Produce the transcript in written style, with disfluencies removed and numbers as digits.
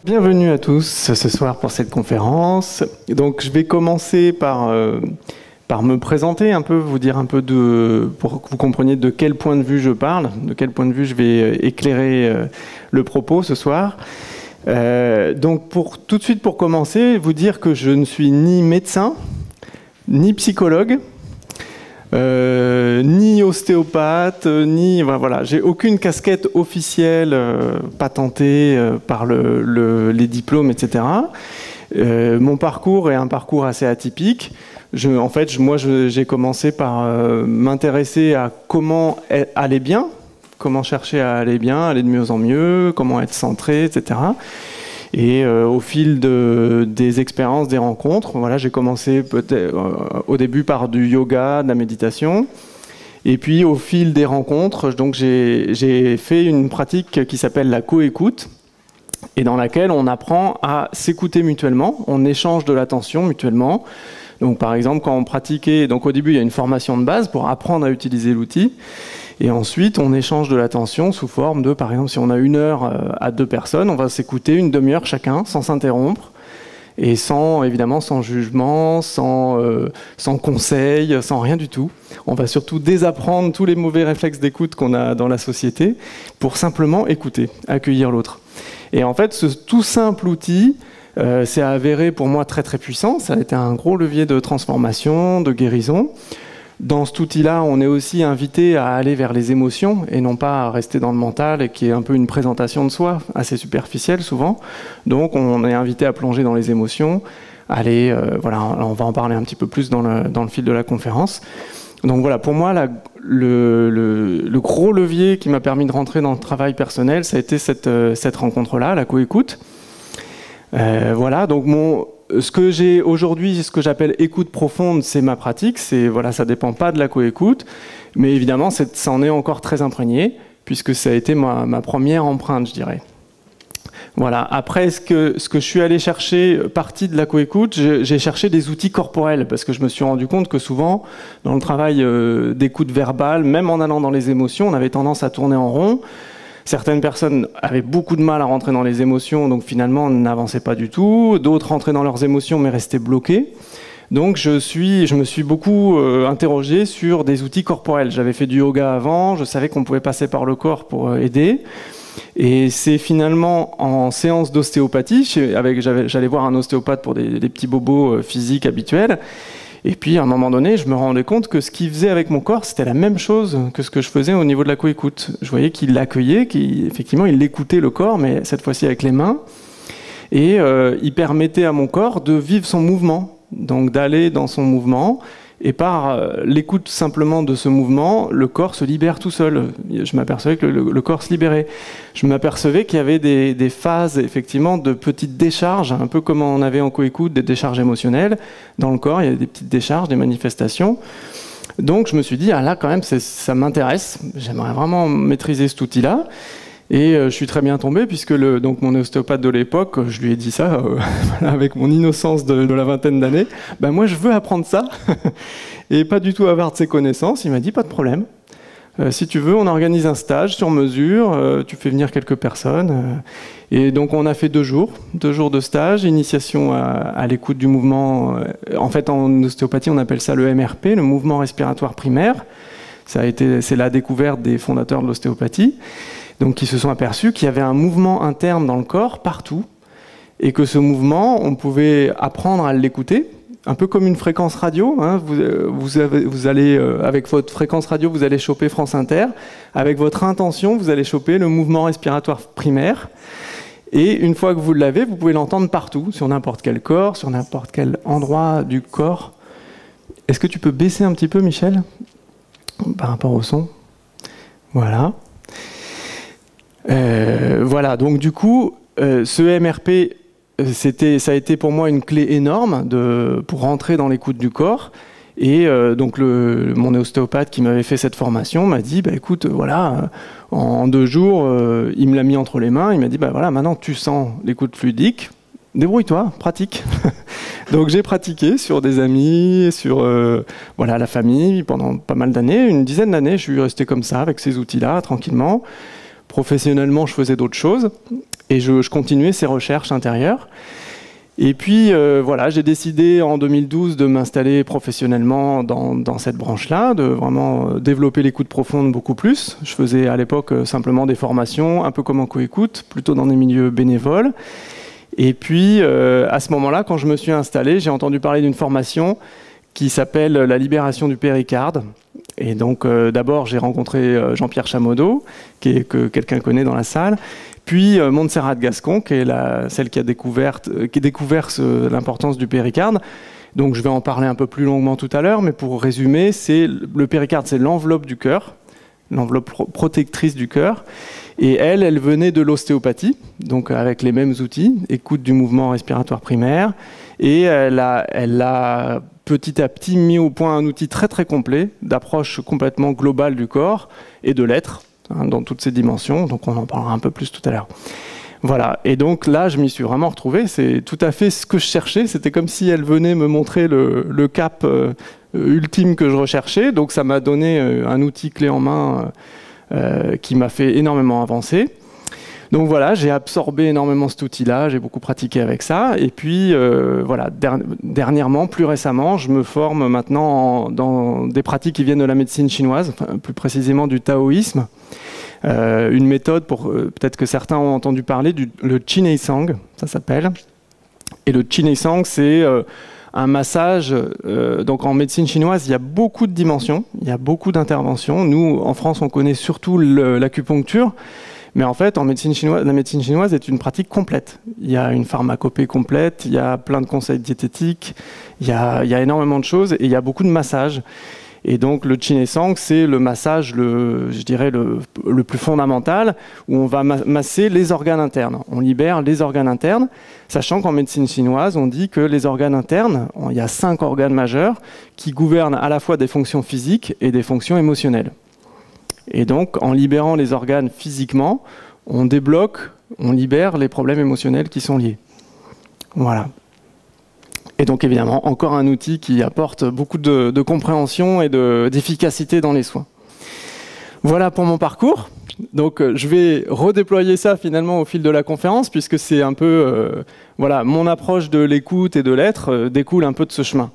Bienvenue à tous ce soir pour cette conférence. Donc je vais commencer par me présenter un peu, vous dire un peu pour que vous compreniez de quel point de vue je parle, de quel point de vue je vais éclairer le propos ce soir. Donc tout de suite pour commencer, vous dire que je ne suis ni médecin, ni psychologue, ni ostéopathe, ni voilà, j'ai aucune casquette officielle patentée par les diplômes, etc. Mon parcours est un parcours assez atypique. Moi, j'ai commencé par m'intéresser à comment aller bien, comment chercher à aller bien, aller de mieux en mieux, comment être centré, etc. Et au fil des expériences, des rencontres, voilà, j'ai commencé au début par du yoga, de la méditation. Et puis au fil des rencontres, donc j'ai fait une pratique qui s'appelle la coécoute, et dans laquelle on apprend à s'écouter mutuellement, on échange de l'attention mutuellement. Donc par exemple, quand on pratiquait, donc au début il y a une formation de base pour apprendre à utiliser l'outil. Et ensuite, on échange de l'attention sous forme de, par exemple, si on a 1 heure à 2 personnes, on va s'écouter une demi-heure chacun, sans s'interrompre, et évidemment, sans jugement, sans conseil, sans rien du tout. On va surtout désapprendre tous les mauvais réflexes d'écoute qu'on a dans la société pour simplement écouter, accueillir l'autre. Et en fait, ce tout simple outil s'est avéré pour moi très très puissant. Ça a été un gros levier de transformation, de guérison. Dans cet outil-là, on est aussi invité à aller vers les émotions et non pas à rester dans le mental, et qui est un peu une présentation de soi, assez superficielle souvent. Donc on est invité à plonger dans les émotions, voilà, on va en parler un petit peu plus dans le fil de la conférence. Donc voilà, pour moi, le gros levier qui m'a permis de rentrer dans le travail personnel, ça a été cette rencontre-là, la coécoute. Voilà, donc ce que j'ai aujourd'hui, ce que j'appelle écoute profonde, c'est ma pratique. Voilà, ça dépend pas de la coécoute, mais évidemment, ça en est encore très imprégné, puisque ça a été ma première empreinte, je dirais. Voilà. Après, ce que je suis allé chercher, partie de la coécoute, j'ai cherché des outils corporels, parce que je me suis rendu compte que souvent, dans le travail d'écoute verbale, même en allant dans les émotions, on avait tendance à tourner en rond. Certaines personnes avaient beaucoup de mal à rentrer dans les émotions, donc finalement, on n'avançait pas du tout. D'autres rentraient dans leurs émotions, mais restaient bloqués. Donc je me suis beaucoup interrogé sur des outils corporels. J'avais fait du yoga avant, je savais qu'on pouvait passer par le corps pour aider. Et c'est finalement en séance d'ostéopathie, j'allais voir un ostéopathe pour des petits bobos physiques habituels. Et puis, à un moment donné, je me rendais compte que ce qu'il faisait avec mon corps, c'était la même chose que ce que je faisais au niveau de la coécoute. Je voyais qu'il l'accueillait, qu'effectivement, il écoutait le corps, mais cette fois-ci avec les mains. Et il permettait à mon corps de vivre son mouvement, donc d'aller dans son mouvement. Et par l'écoute simplement de ce mouvement, le corps se libère tout seul. Je m'apercevais que le corps se libérait. Je m'apercevais qu'il y avait des phases, effectivement, de petites décharges, un peu comme on avait en coécoute, des décharges émotionnelles. Dans le corps, il y a des petites décharges, des manifestations. Donc je me suis dit, ah là, quand même, ça m'intéresse. J'aimerais vraiment maîtriser cet outil-là. Et je suis très bien tombé, puisque donc mon ostéopathe de l'époque, je lui ai dit ça, avec mon innocence de la vingtaine d'années, ben moi je veux apprendre ça, et pas du tout avoir de ses connaissances. Il m'a dit, pas de problème, si tu veux, on organise un stage sur mesure, tu fais venir quelques personnes. Et donc on a fait 2 jours de stage, initiation à l'écoute du mouvement. En fait, en ostéopathie, on appelle ça le MRP, le mouvement respiratoire primaire. C'est la découverte des fondateurs de l'ostéopathie. Donc qui se sont aperçus qu'il y avait un mouvement interne dans le corps, partout, et que ce mouvement, on pouvait apprendre à l'écouter, un peu comme une fréquence radio. Hein. Vous allez, avec votre fréquence radio, vous allez choper France Inter. Avec votre intention, vous allez choper le mouvement respiratoire primaire. Et une fois que vous l'avez, vous pouvez l'entendre partout, sur n'importe quel corps, sur n'importe quel endroit du corps. Est-ce que tu peux baisser un petit peu, Michel, par rapport au son? Voilà. Voilà, donc du coup, ce MRP, ça a été pour moi une clé énorme pour rentrer dans l'écoute du corps. Et donc mon ostéopathe qui m'avait fait cette formation m'a dit, bah, écoute, voilà, en 2 jours, il me l'a mis entre les mains, il m'a dit, bah, voilà, maintenant tu sens l'écoute fluidique, débrouille-toi, pratique. Donc j'ai pratiqué sur des amis, sur voilà, la famille pendant pas mal d'années, une dizaine d'années, je suis resté comme ça, avec ces outils-là, tranquillement. Professionnellement, je faisais d'autres choses. Et je continuais ces recherches intérieures. Et puis, voilà, j'ai décidé en 2012 de m'installer professionnellement dans cette branche-là, de vraiment développer l'écoute profonde beaucoup plus. Je faisais à l'époque simplement des formations, un peu comme en coécoute, plutôt dans des milieux bénévoles. Et puis, à ce moment-là, quand je me suis installé, j'ai entendu parler d'une formation qui s'appelle la libération du péricarde. Et donc, d'abord, j'ai rencontré Jean-Pierre Chamodeau, que quelqu'un connaît dans la salle. Puis Montserrat Gascon, qui est celle qui a découvert l'importance du péricarde. Donc je vais en parler un peu plus longuement tout à l'heure, mais pour résumer, le péricarde, c'est l'enveloppe du cœur, l'enveloppe protectrice du cœur. Et elle venait de l'ostéopathie, donc avec les mêmes outils, écoute du mouvement respiratoire primaire. Et elle a petit à petit mis au point un outil très très complet, d'approche complètement globale du corps et de l'être, dans toutes ces dimensions, donc on en parlera un peu plus tout à l'heure. Voilà, et donc là, je m'y suis vraiment retrouvé, c'est tout à fait ce que je cherchais, c'était comme si elle venait me montrer le cap ultime que je recherchais, donc ça m'a donné un outil clé en main qui m'a fait énormément avancer. Donc voilà, j'ai absorbé énormément cet outil-là, j'ai beaucoup pratiqué avec ça, et puis voilà, dernièrement, plus récemment, je me forme maintenant dans des pratiques qui viennent de la médecine chinoise, enfin, plus précisément du taoïsme. Une méthode, peut-être que certains ont entendu parler, le Qinei-Sang, ça s'appelle. Et le Qinei-Sang, c'est un massage. Donc en médecine chinoise, il y a beaucoup de dimensions, il y a beaucoup d'interventions. Nous, en France, on connaît surtout l'acupuncture. Mais en fait, en médecine chinoise, la médecine chinoise est une pratique complète. Il y a une pharmacopée complète, il y a plein de conseils diététiques, il y a énormément de choses et il y a beaucoup de massages. Et donc le Qinei-Sang, c'est le massage, je dirais, le plus fondamental, où on va masser les organes internes. On libère les organes internes, sachant qu'en médecine chinoise, on dit que les organes internes, il y a 5 organes majeurs qui gouvernent à la fois des fonctions physiques et des fonctions émotionnelles. Et donc, en libérant les organes physiquement, on débloque, on libère les problèmes émotionnels qui sont liés. Voilà. Et donc, évidemment, encore un outil qui apporte beaucoup de compréhension et d'efficacité dans les soins. Voilà pour mon parcours. Donc, je vais redéployer ça finalement au fil de la conférence, puisque c'est un peu, voilà, mon approche de l'écoute et de l'être découle un peu de ce chemin.